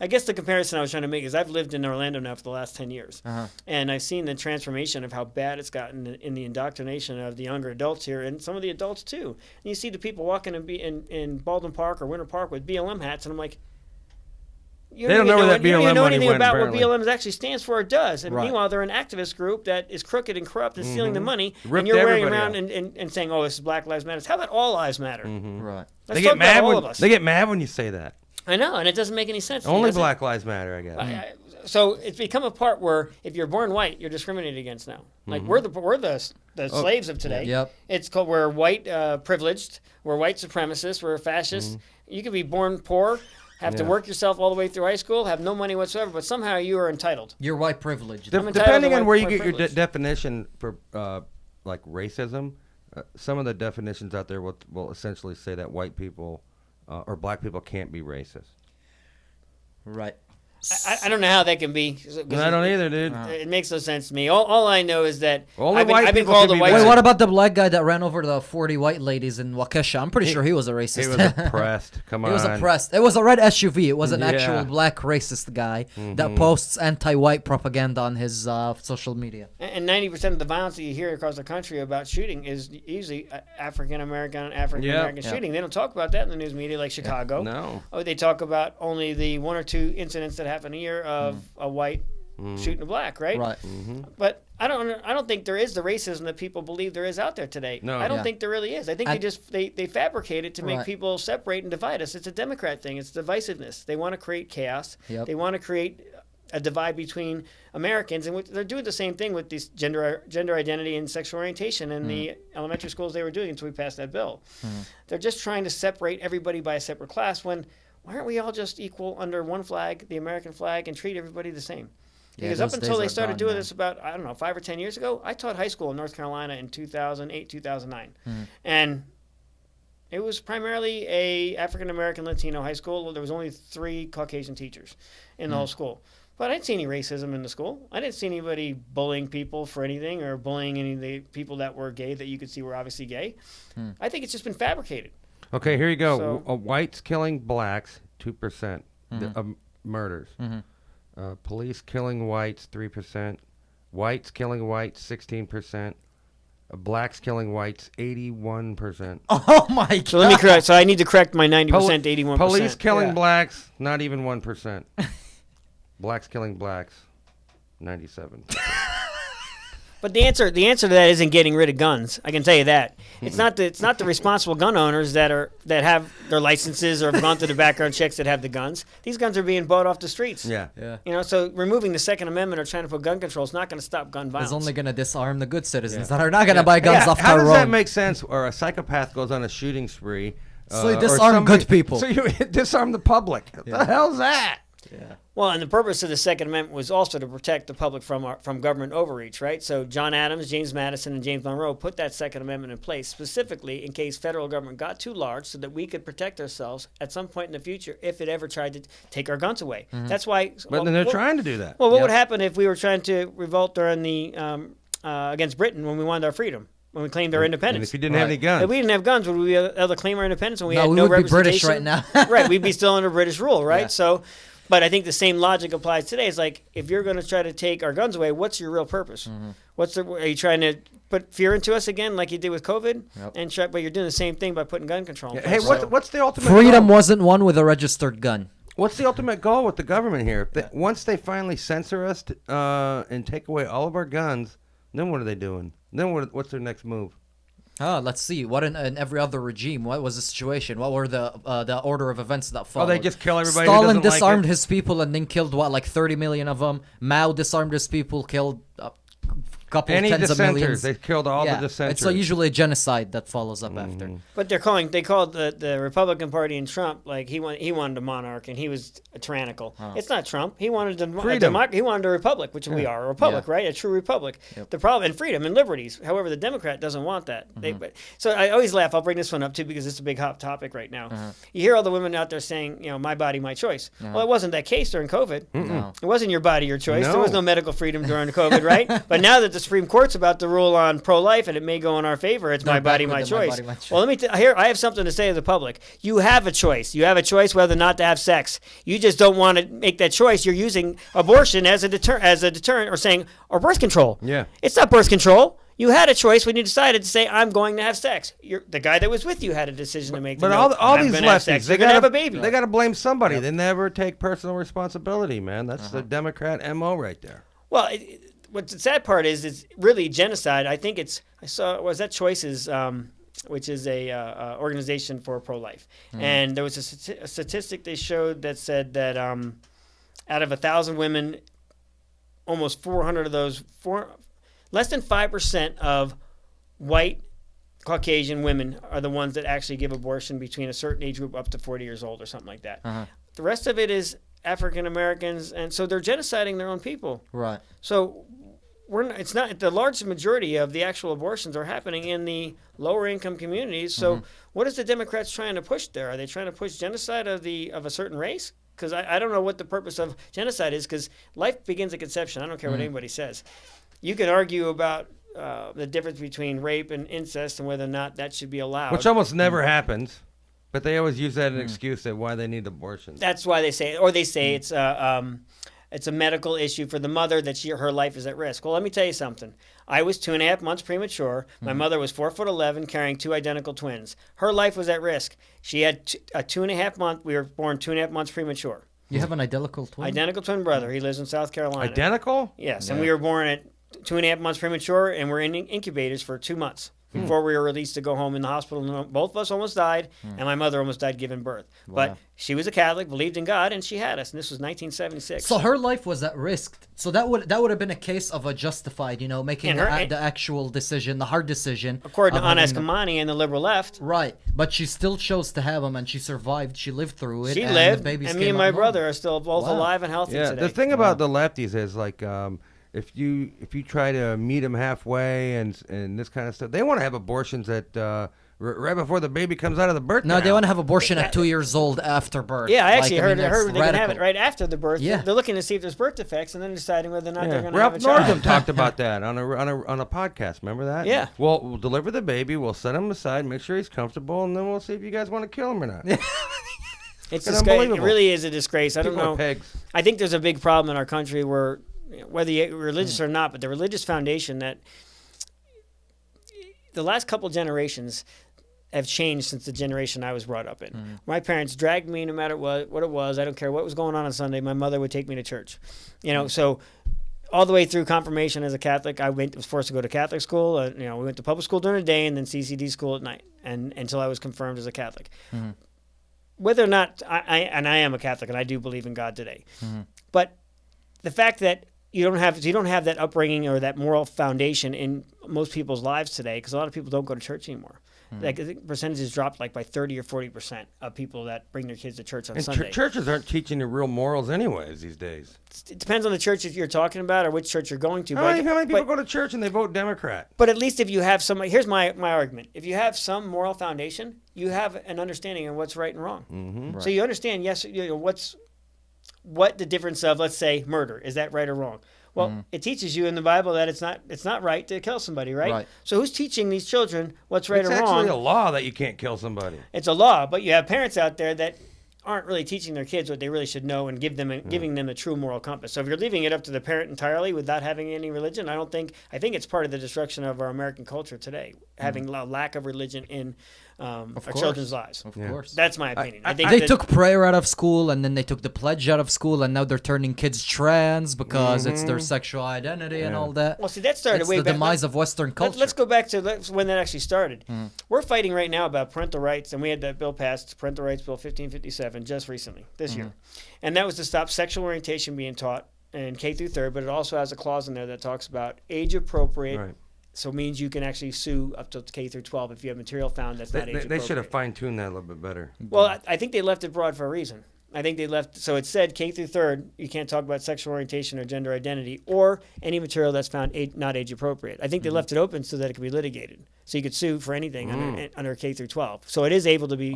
I guess the comparison I was trying to make is I've lived in Orlando now for the last 10 years. And I've seen the transformation of how bad it's gotten in the indoctrination of the younger adults here and some of the adults too. And you see the people walking in Baldwin Park or Winter Park with BLM hats, and I'm like, they don't know what BLM you know anything about apparently. What BLM actually stands for or does. And meanwhile, they're an activist group that is crooked and corrupt and stealing the money. And you're wearing around and saying, oh, this is Black Lives Matter. How about all lives matter? Right. Let's talk about all of us. They get mad when you say that. I know, and it doesn't make any sense. Only Black Lives Matter, I guess. So it's become a part where if you're born white, you're discriminated against now. Like we're the slaves of today. Yep. It's called we're white privileged. We're white supremacists. We're fascists. You could be born poor, have to work yourself all the way through high school, have no money whatsoever, but somehow you are entitled. You're white privileged. Depending on where you get your definition for like racism, some of the definitions out there will essentially say that white people or black people can't be racist. Right. I don't know how that can be. I don't either, dude. It makes no sense to me. All I know is that I've been called a white. Wait, what about the black guy that ran over the 40 white ladies in Waukesha? I'm pretty sure he was a racist. He was oppressed. Come on. He was oppressed. It was a red SUV. It was an actual black racist guy that posts anti-white propaganda on his social media. And 90% of the violence that you hear across the country about shooting is usually African American shooting. They don't talk about that in the news media like Chicago. No. Oh, they talk about only the one or two incidents that happen a year of a white shooting a black, right? Right. But I don't think there is the racism that people believe there is out there today. No. I don't think there really is. I think they fabricate it to make people separate and divide us. It's a Democrat thing. It's divisiveness. They want to create chaos. Yep. They want to create a divide between Americans, and they're doing the same thing with these gender identity and sexual orientation in the elementary schools they were doing until we passed that bill. They're just trying to separate everybody by a separate class when why aren't we all just equal under one flag, the American flag, and treat everybody the same? Because up until they started doing this about, 5 or 10 years ago, I taught high school in North Carolina in 2008, 2009. And it was primarily a African-American Latino high school. There was only 3 Caucasian teachers in the whole school. But I didn't see any racism in the school. I didn't see anybody bullying people for anything or bullying any of the people that were gay that you could see were obviously gay. I think it's just been fabricated. Okay, here you go. Whites killing blacks, 2% of murders. Police killing whites, 3%. Whites killing whites, 16%. Blacks killing whites, 81%. Oh my God! So let me correct. So I need to correct my 90% to 81%. Police killing blacks, not even 1%. Blacks killing blacks, 97%. But the answer to that isn't getting rid of guns. I can tell you that. It's not the responsible gun owners that have their licenses or have gone through the background checks that have the guns. These guns are being bought off the streets. Yeah. So removing the Second Amendment or trying to put gun control is not going to stop gun violence. It's only going to disarm the good citizens that are not going to buy guns off How their does own. that make sense? Or a psychopath goes on a shooting spree. So you disarm good people. So you disarm the public. What the hell's that? Yeah. Well, and the purpose of the Second Amendment was also to protect the public from government overreach, right? So John Adams, James Madison, and James Monroe put that Second Amendment in place specifically in case federal government got too large so that we could protect ourselves at some point in the future if it ever tried to take our guns away. That's why... But then they're trying to do that. Well, what would happen if we were trying to revolt during the against Britain when we wanted our freedom? When we claimed our independence. And if you didn't have any guns. If we didn't have guns, would we be able to claim our independence when we had we no would representation? Be British right now. Right, we'd be still under British rule, right? Yeah. So, but I think the same logic applies today. It's like, if you're going to try to take our guns away, what's your real purpose? Are you trying to put fear into us again like you did with COVID? Yep. But you're doing the same thing by putting gun control in place. Hey, what's the ultimate Freedom goal? wasn't won with a registered gun. What's the ultimate goal with the government here? Once they finally censor us and take away all of our guns, then what are they doing? Then what's their next move? Let's see. What in every other regime? What was the situation? What were the order of events that followed? Oh, they just kill everybody. Stalin disarmed his people and then killed 30 million of them. Mao disarmed his people, killed couple tens of millions. They killed all the dissenters. It's usually a genocide that follows up after. But they called the Republican Party and Trump like he wanted a monarch and he was tyrannical. It's not Trump. He wanted he wanted a republic, which we are, a republic, right? A true republic. Yep. The problem and freedom and liberties. However, the Democrat doesn't want that. So I always laugh. I'll bring this one up too because it's a big hot topic right now. You hear all the women out there saying, my body, my choice. Well, it wasn't that case during COVID. No. It wasn't your body, your choice. No. There was no medical freedom during COVID, right? But now that the the Supreme Court's about to rule on pro-life, and it may go in our favor. It's They're my body, back my with the my choice. body, my choice. Well, here I have something to say to the public. You have a choice. You have a choice whether or not to have sex. You just don't want to make that choice. You're using abortion as a deterrent, or saying, or birth control. Yeah. It's not birth control. You had a choice when you decided to say, I'm going to have sex. The guy that was with you had a decision to make. But all I'm these gonna have lefties, sex. they You're gonna gotta have a baby. They got to blame somebody. They never take personal responsibility, man. That's the Democrat MO right there. Well, what the sad part is, it's really genocide. I think was that Choices, which is a organization for pro-life, and there was a statistic they showed that said that out of 1,000 women, almost 400 of those, less than 5% of white Caucasian women are the ones that actually give abortion between a certain age group up to 40 years old or something like that. The rest of it is African Americans, and so they're genociding their own people. Right. So it's not the large majority of the actual abortions are happening in the lower income communities. So what is the Democrats trying to push there? Are they trying to push genocide of a certain race? Because I don't know what the purpose of genocide is, because life begins at conception. I don't care what anybody says. You can argue about the difference between rape and incest and whether or not that should be allowed. Which almost never happens, but they always use that as an excuse of why they need abortions. That's why they say, it's a medical issue for the mother that her life is at risk. Well, let me tell you something. I was 2.5 months premature. My mother was 4'11", carrying 2 identical twins. Her life was at risk. She had a 2.5 month. We were born 2.5 months premature. You have an identical twin? Identical twin brother. He lives in South Carolina. Identical? Yes, and we were born at 2.5 months premature, and we're in incubators for 2 months before we were released to go home in the hospital. Both of us almost died, and my mother almost died giving birth. Wow. But she was a Catholic, believed in God, and she had us. And this was 1976. So her life was at risk. So that would have been a case of a justified, making the actual decision, the hard decision. According to Ana Escamani and the liberal left. Right, but she still chose to have him, and she survived. She lived through it. She and lived, the babies and came me and my out brother are still both alive and healthy today. The thing about the lefties is like, if you try to meet them halfway and this kind of stuff, they want to have abortions at right before the baby comes out of the birth. No, they want to have abortion at 2 years old after birth. Yeah, I actually heard they can have it right after the birth. Yeah. They're looking to see if there's birth defects and then deciding whether or not they're going to Ralph have a child. Northam talked about that on a podcast. Remember that? Yeah. Well, we'll deliver the baby. We'll set him aside, make sure he's comfortable, and then we'll see if you guys want to kill him or not. It's unbelievable. It really is a disgrace. I don't know. Pigs. I think there's a big problem in our country where, whether you're religious or not, but the religious foundation that the last couple generations have changed since the generation I was brought up in. My parents dragged me no matter what it was. I don't care what was going on Sunday. My mother would take me to church. So all the way through confirmation as a Catholic, I was forced to go to Catholic school. We went to public school during the day and then CCD school at night, and until I was confirmed as a Catholic. Whether or not I am a Catholic and I do believe in God today, but the fact that you don't have that upbringing or that moral foundation in most people's lives today, because a lot of people don't go to church anymore. Like, I think percentages dropped like by 30 or 40% of people that bring their kids to church on Sunday. Churches aren't teaching you real morals anyways these days. It depends on the church that you're talking about or which church you're going to. How many people go to church and they vote Democrat? But at least if you have here's my argument. If you have some moral foundation, you have an understanding of what's right and wrong. Right. So you understand, what the difference of, let's say, murder. Is that right or wrong? Well, it teaches you in the Bible that it's not right to kill somebody, right? So who's teaching these children what's right or wrong? It's actually a law that you can't kill somebody. It's a law, but you have parents out there that aren't really teaching their kids what they really should know and giving them a true moral compass. So if you're leaving it up to the parent entirely without having any religion, I think it's part of the destruction of our American culture today, having a lack of religion in our children's lives. Of course. That's my opinion. I think they took prayer out of school, and then they took the pledge out of school, and now they're turning kids trans because it's their sexual identity and all that. Well, see, that started way back. It's the demise of Western culture. Let's go back to when that actually started. We're fighting right now about parental rights, and we had that bill passed, Parental Rights Bill 1557, just recently, this year. And that was to stop sexual orientation being taught in K through 3rd, but it also has a clause in there that talks about age appropriate. Right. So it means you can actually sue up to K through 12 if you have material found that's not age appropriate. They should have fine-tuned that a little bit better. Well, I think they left it broad for a reason. I think they left. So it said K through third, you can't talk about sexual orientation or gender identity or any material that's found not age appropriate. I think they left it open so that it could be litigated, so you could sue for anything under K through 12. So it is able to be.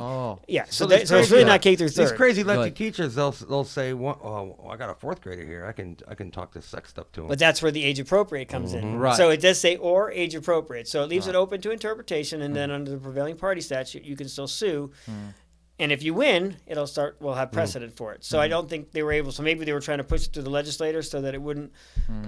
Yeah. So it's really not K through third. These crazy lefty teachers, they'll say, "Oh, I got a fourth grader here. I can talk this sex stuff to him." But that's where the age appropriate comes in. Right. So it does say or age appropriate. So it leaves it open to interpretation, and then under the prevailing party statute, you can still sue. And if you win, we'll have precedent for it. So I don't think they were able. So maybe they were trying to push it through the legislators so that it wouldn't.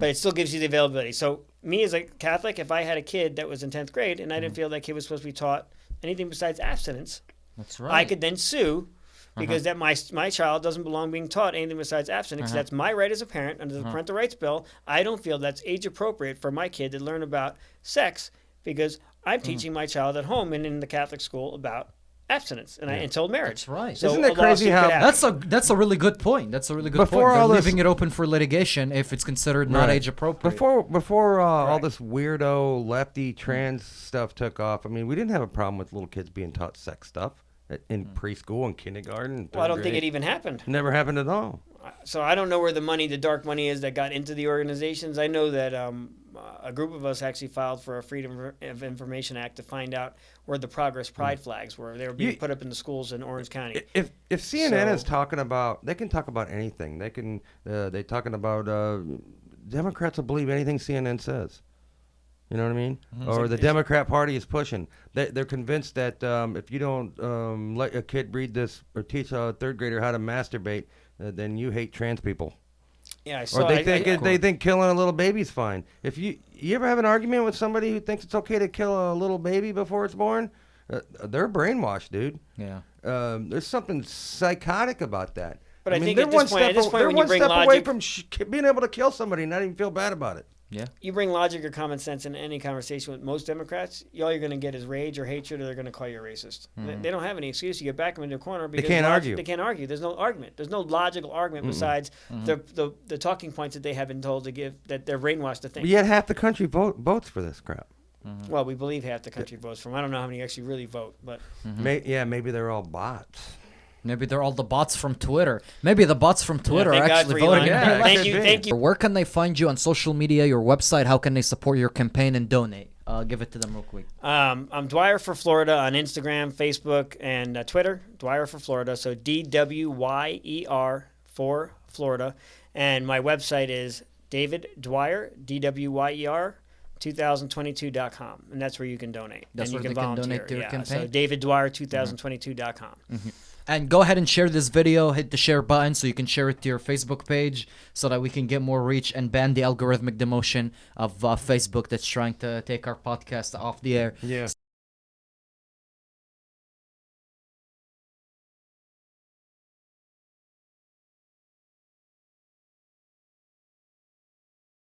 But it still gives you the availability. So me as a Catholic, if I had a kid that was in 10th grade and I didn't feel that kid was supposed to be taught anything besides abstinence, That's right. I could then sue because that my child doesn't belong being taught anything besides abstinence. That's my right as a parent under the Parental Rights Bill. I don't feel that's age appropriate for my kid to learn about sex because I'm teaching my child at home and in the Catholic school about abstinence and until marriage. That's right. So Isn't it crazy how that's a really good point. That's a really good Before point. all They're this- leaving it open for litigation if it's considered not age appropriate. Before all this weirdo lefty trans stuff took off, I mean, we didn't have a problem with little kids being taught sex stuff in preschool and kindergarten. Well, I don't think it even happened. Never happened at all. So I don't know where the dark money is that got into the organizations. I know that a group of us actually filed for a Freedom of Information Act to find out where the Progress Pride flags were. They were being put up in the schools in Orange County. If CNN is talking about, they can talk about anything. They talking about Democrats will believe anything CNN says. You know what I mean? Or the Democrat Party is pushing. They're convinced that if you don't let a kid read this or teach a third grader how to masturbate, then you hate trans people. Yeah, I saw. Or they think killing a little baby's fine. If you ever have an argument with somebody who thinks it's okay to kill a little baby before it's born, they're brainwashed, dude. Yeah. There's something psychotic about that. But I think they're at this point, they're when you one bring step away logic, from being able to kill somebody and not even feel bad about it. Yeah. you bring logic or common sense in any conversation with most Democrats, all you're going to get is rage or hatred, or they're going to call you a racist. They don't have any excuse. You get back them into a corner because can't argue. They can't argue. There's no argument. There's no logical argument besides the talking points that they have been told to give that they're brainwashed to think. But yet half the country votes for this crap. Well, we believe half the country votes for them. I don't know how many actually really vote, but Maybe they're all bots. Maybe they're all the bots from Twitter. Maybe the bots from Twitter thank are God actually for voting. Elon. Yeah, Thank you. Where can they find you on social media, your website? How can they support your campaign and donate? Give it to them real quick. I'm Dwyer for Florida on Instagram, Facebook, and Twitter. Dwyer for Florida. So DWYER for Florida. And my website is David Dwyer, DWYER, 2022.com. And that's where you can donate. That's and where you they can volunteer. donate to your So campaign? DavidDwyer2022.com. And go ahead and share this video. Hit the share button so you can share it to your Facebook page so that we can get more reach and ban the algorithmic demotion of Facebook that's trying to take our podcast off the air. Yeah.